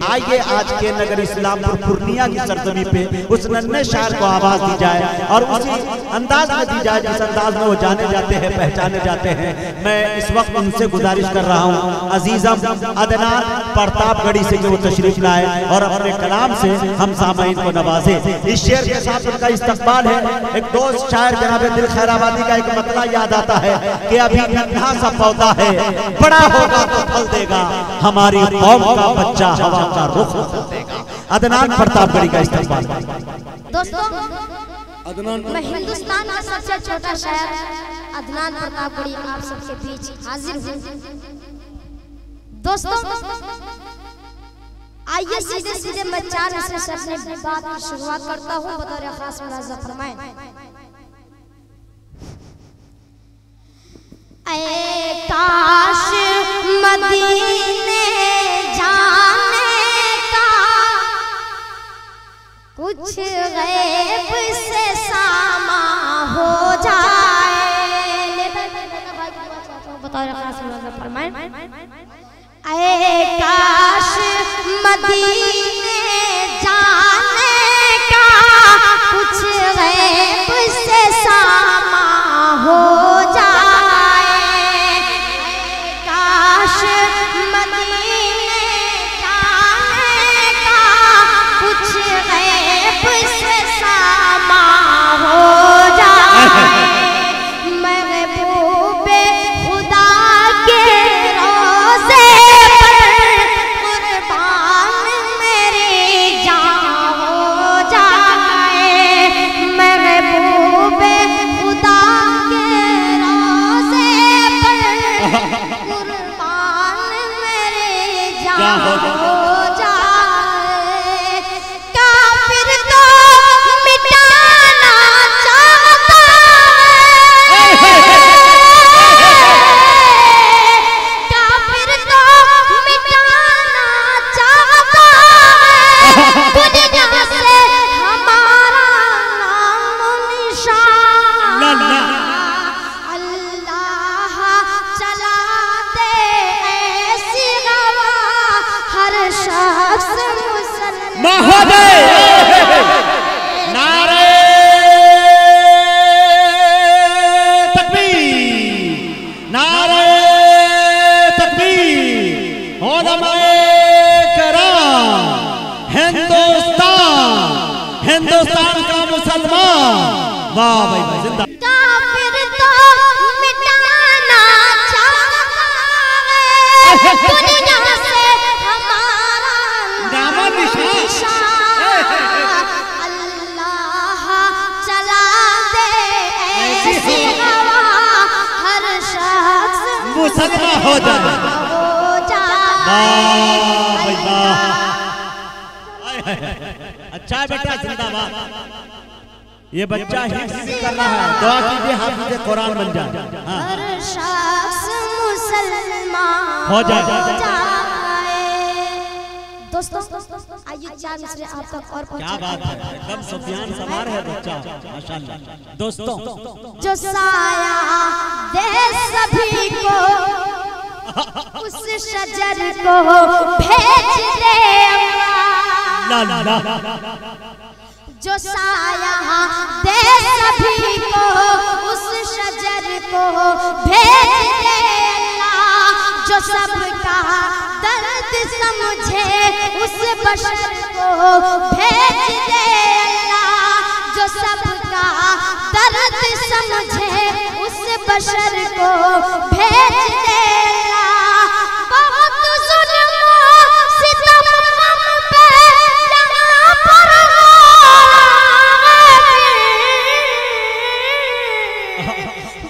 आइए आज के नगर इस्लामपुर पूर्णिया की सरजमी पे उस नन्हे शायर को आवाज दी जाए और उसी अंदाज में दी जाए जिस अंदाज में वो जाने जाते हैं, पहचाने जाते हैं। मैं इस वक्त उनसे गुजारिश कर रहा हूँ अजीजम अदनान प्रतापगढ़ी से कि वो तशरीफ लाए और अपने कलाम से हम सामईन को नवाजे। इस शेर के साथ उनका इस्तकबाल है। एक दोस्त शायर जनाब दिल खैराबादी का एक मतला याद आता है कि अभी नन्हा सा पौधा है, बड़ा होगा तो फल देगा, हमारी कौम का बच्चा हवा का रुख देगा। अदनान प्रतापगढ़ी का इस्तेमाल। दोस्तों, मैं हिंदुस्तान का सबसे छोटा शायर अदनान प्रतापगढ़ी आप सबके बीच हाजिर हूँ। दोस्तों, आइए सीधे सीधे मैं चार मिसरे से अपने बात की शुरुआत करता हूँ। बतौर खास मुलाज़ा फरमाएं। ऐ काश मदीने कुछ गैब से सामा हो जाए। बताओ खास मुलाज़ा फरमाएं। ऐ काश मदीने जाने का कुछ गैब से सामा हो जाए। ऐ काश मदीने जाने का कुछ से सामा हो जाए। महबूबे खुदा के रोज़े पर कुर्बान मेरी जान हो जाए। महबूबे खुदा के रोज़े पर कुर्बान मेरी जान हो जाए। हिंदुस्तान का मुसलमान वाह भाई भाई जिंदा। काफिर तो मिटाना चाहता है दुनिया से हमारा नाम निशान। अल्लाह चला दे ऐसी हवा हर शख्स मुसलमान हो जाए। वाह भाई वाह। अच्छा बेटा जिंदाबाद। ये बच्चा ही कर रहा है, दुआ कीजिए हाफिज़ कुरान बन जाए। हर शख्स मुसलमान हो जाए। दोस्तों, आइए चार मिसरे आप तक और क्या बात है, एकदम सुफियान सवार है बच्चा माशाल्लाह। दोस्तों, जो साया दे सभी को उस शजर को भेज दे अल्लाह। जो साया दे सभी को उस शजर को भेज दे अल्लाह। जो सबका दर्द समझे उस बशर को भेज दे अल्लाह। जो सबका दर्द समझे उस बशर को भेज दे अल्लाह। बहुत जुल्म सितम पे यहाँ पर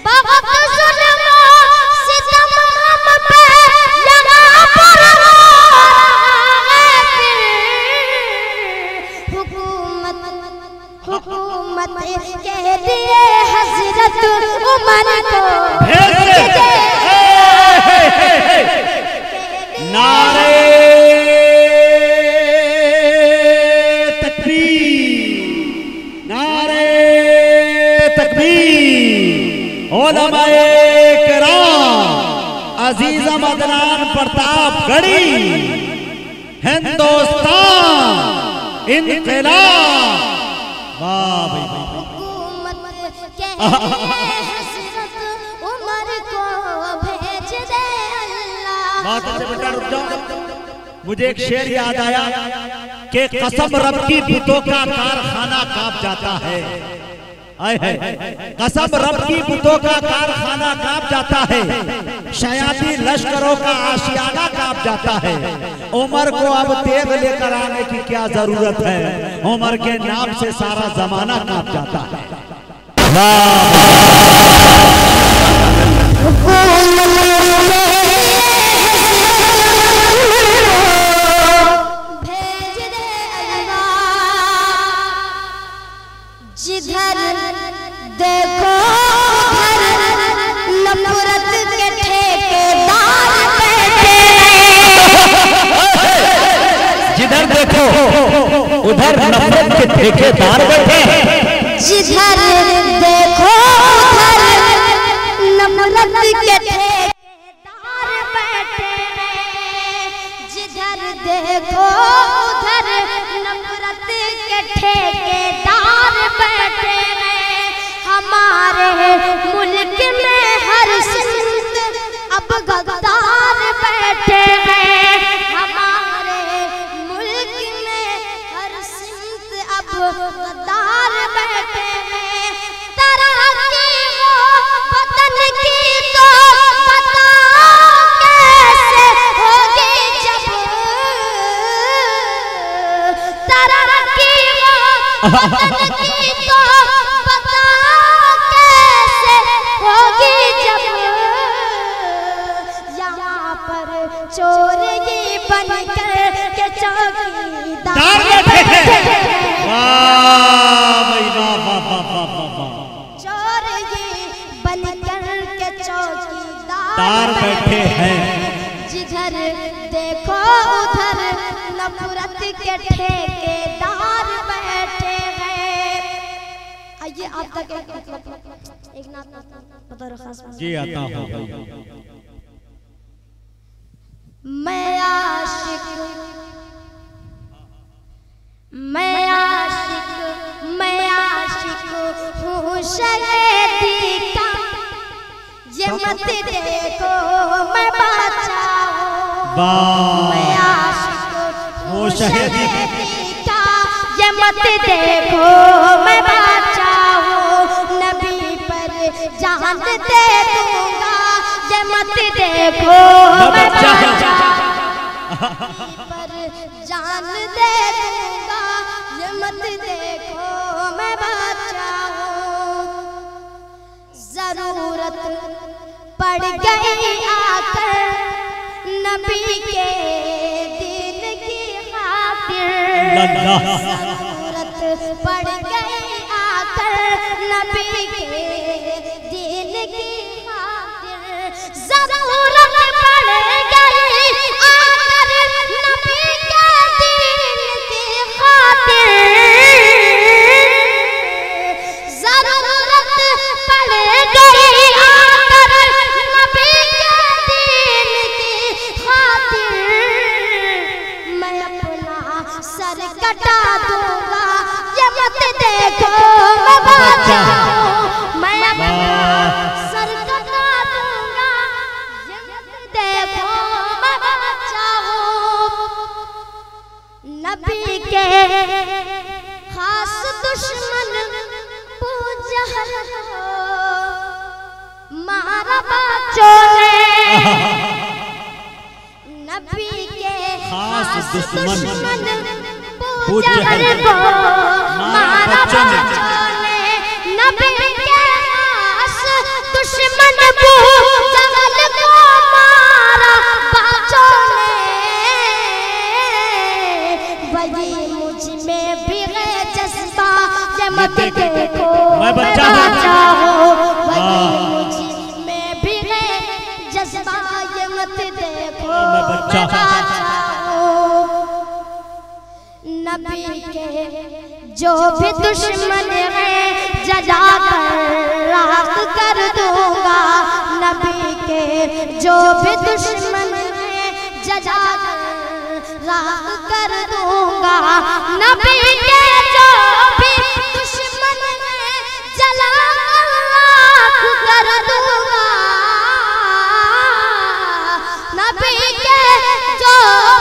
बहुत जुल्म सितम पे यहाँ पर हुकूमत के लिए हजरत उमर को नारे तकबीर, नारे तकबीर। उलमाए किराम, अजीज मदनान प्रतापगढ़ी, हिंदुस्तान इनकलाब। वाह भाई वाह। हुकूमत के हजरत उमर को भेज दे अल्लाह। बात से बेटा रुक जाओ, मुझे एक शेर याद आया कि कसम रब की बुतों का कारखाना कांप जाता है। आए है कसम रब की बुतों का कारखाना कांप जाता है, शयाती लश्करों का आशियाना कांप जाता है। उमर को अब तेग लेकर आने की क्या जरूरत है, उमर के नाम से सारा जमाना कांप जाता है। जिधर देखो उधर नफरत के ठेकेदार बैठे, जिधर देखो उधर नफरत के ठेकेदार बैठे, जिधर देखो उधर नफरत के ठेकेदार बैठे, जिधर देखो उधर नफरत के ठेकेदार बैठे हैं। हमारे मुल्क में हर सिंध अब गद्दार बैठे हैं। हमारे मुल्क में हर सिंध अब गद्दार बैठे हैं। तरक्की हो वतन की तो बताओ कैसे होगी जब तरक्की हो वतन की तो बताओ कैसे होगी जब यहाँ पर चोरी बनकर के चौकीदार बैठे हैं। चोरी बनकर के चौकीदार बैठे हैं, जिधर देखो उधर नफरत के ठेकेदार बैठे हैं। आइए आप तक एक नात बता रहा खास जी आता हूँ। मैं आशिक, मैं आशिक, मैं आशिक हूँ शहीदी का, ये मत देखो मैं बच्चा हूँ। मैं आशिक हूँ शहीदी का, ये मत देखो मैं बच्चा हूँ। नबी पर जान दे दूंगा, ये मत देखो मैं बच्चा हूँ। पर जान दे दूंगा, ये मत देखो मैं बच्चा हूँ। जरूरत पड़ गई आकर नबी के दिन की खातिर, जरूरत पड़ गई आकर नबी के दिन की खातिर, जरूरत पड़ गई आकर नबी के दिन की खातिर, जरूरत पड़ गई आकर नबी के दिन की खातिर। मैं अपना सर कटा दूंगा, ये मत देखो मैं बच्चा हूँ। मैं अपना सर कटा दूंगा, ये मत देखो मैं बच्चा हूँ। नबी के खास दुश्मन पूजहल को मारा बच्चों ने, नबी के खास दुश्मन पूजहल को मारा बच्चों ने, नबी के खास दुश्मन पूजहल को मारा बच्चों ने। वही मुझ में भी है जज्बा, ये मत देखो मैं बच्चा हो, मुझ में भी है जज्बा ये मत देखो मैं बच्चा हो। नबी के जो भी दुश्मन है जजा कर राख कर दूंगा। नबी के जो भी दुश्मन है जजा कर राख कर दूंगा। नबी के जो भी दुश्मन है जला कर राख कर दूंगा। नबी के जो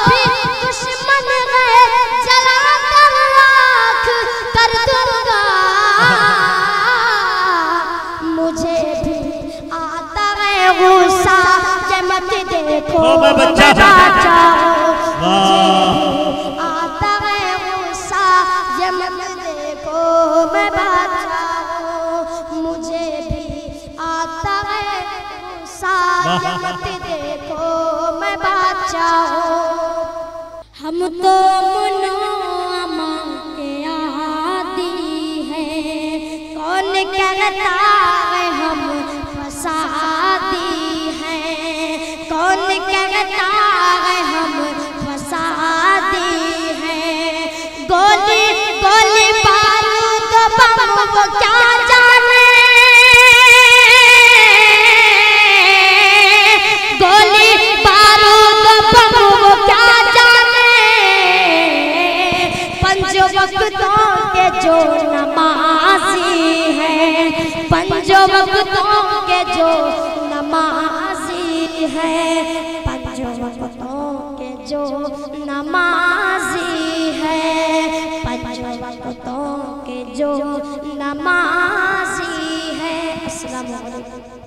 भी दुश्मन है जला कर राख कर दूंगा। मुझे भी आता है गुस्सा ये मत देखो मैं बच्चा हो। आता है गुस्सा ये मत देखो मैं बच्चा हूँ। मुझे भी आता है गुस्सा ये मत देखो मैं बच्चा हूँ। हम तो मुनामा के आदी हैं, कौन कहता है हम फसादी हैं। कौन कहता है हम फसादी हैं। गोली गोली बारूद बम वो क्या जाने। गोली बारूद बम वो क्या जाने। पंजो वक्तों के जो नमाजी हैं, पंजो वक्तों के जो नमाजी हैं, पंजो वक्तों के जो नमाजी हैं, पंजो वक्तों के जो नमाजी